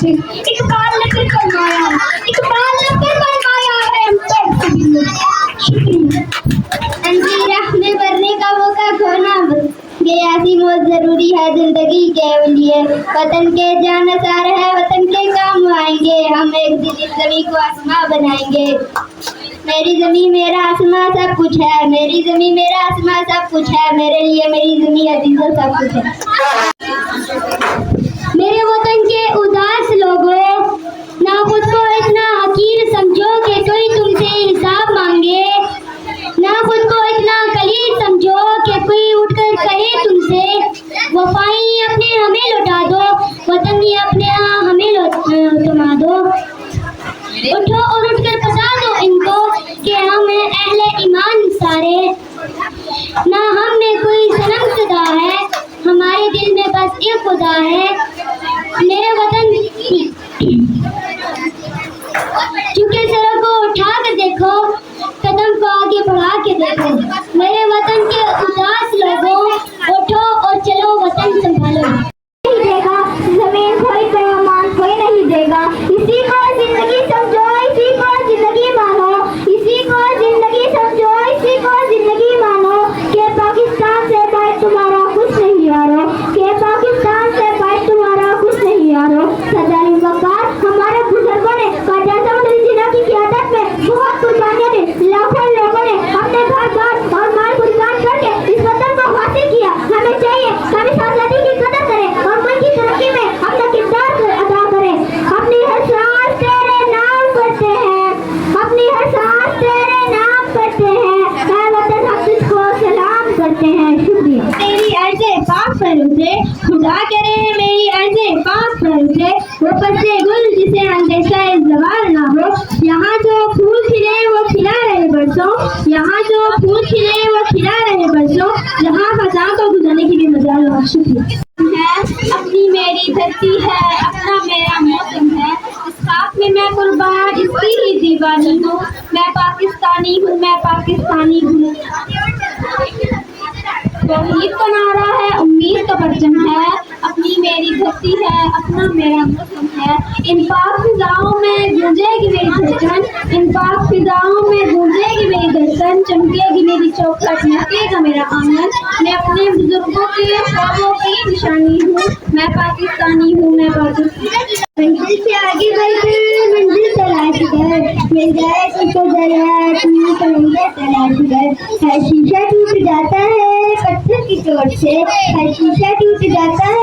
मुझे, इकबाल ने फिर फरमाया, इकबाल ने फिर फरमाया है हम सब सभी लोग। शुक्रिया। अंजीर में भरने का मौका खोना ये ऐसी मौत जरूरी है जिंदगी के लिए। वतन के जानसार है, वतन के काम आएंगे, हम एक दिन इस जमीन को आसमां बनाएंगे। मेरी जमीन मेरा आसमां सब कुछ है, मेरी जमीन मेरा आसमां सब कुछ है, मेरे लिए मेरी जमीन अजीजों सब कुछ है। मेरे वतन के उदास लोगों, ना खुद को इतना हकीर समझो कि कोई तुमसे हिसाब मांगे, ना खुद को इतना कलील समझो कि कोई उठकर कहे तुमसे वफाई अपने हमें लौटा दो, वतन ही अपने हमें थमा दो। उठो और उठकर बता दो इनको कि हम हैं अहले ईमान सारे, ना हम में कोई सनम सदा है, हमारे दिल में बस एक खुदा है। मेरे वतन झुके सरों को उठा कर देखो, कदम को आगे बढ़ा के देखो। मेरे वतन के उदास लोगों, उठो और चलो वतन संभालो। नहीं देगा जमीन कोई कयामत कोई नहीं देगा, इसी को जिंदगी समझो, इसी को जिंदगी मानो, इसी को जिंदगी समझो, इसी को जिंदगी मानो। के पाकिस्तान से भाई तुम्हारा कुछ नहीं यारो, के पाकिस्तान से भाई तुम्हारा कुछ नहीं यारो। सरदार वकार हमारे बुजुर्गों ने की क़यादत में बहुत कुर्बानियां दी, लाखों लोगों ने अपने घर बार और माल कुर्बान करके इस वतन को हासिल किया। हमें चाहिए हम इस आजादी की कदर करें और मुल्क की तरक्की में अपना किरदार अदा करें। अपनी हर सांस तेरे नाम करते हैं, अपनी हर सांस तेरे नाम करते हैं, मैं वतन हम तुझको सलाम करते हैं। शुक्रिया। मेरी अर्ज़े पाक पर उतरे, खुदा करे मेरी अर्ज़े पाक पर उतरे, वो पत्ते गुल जिसे अंदेशा ज़वाल ना हो। यहाँ जो फूल खिले वो खिला रहे बरसों, यहाँ जो फूल खिले वो खिला रहे बरसों, यहाँ खजा को गुजरने की भी मजाल हो। शुक्रिया। है अपनी मेरी धरती है, अपना मेरा मौसम है, इस खाक में मैं कुर्बान इसकी ही दीवानी हूँ। मैं पाकिस्तानी हूँ, मैं पाकिस्तानी हूँ। तौहीद का नारा है, उम्मीद का परचम है, अपनी मेरी धरती है, अपना मेरा मौसम है। इन पाक फिजाओं में गूंजेगी मेरी धड़कन, इन पाक फिजाओं में गूंजेगी मेरी धड़कन, चमकेगी मेरी चौखट, महकेगा मेरा आंगन। मैं अपने बुजुर्गों के ख्वाबों की निशानी हूँ, मैं पाकिस्तानी हूँ, मैं पाकिस्तानी। मंजिल से आगे बढ़कर मंजिल तलाश कर, मिल जाए तो जरा तुम्हें तो मंजिल तलाश कर। हर शीशा टूट जाता है पत्थर की चोट से, हर शीशा टूट जाता है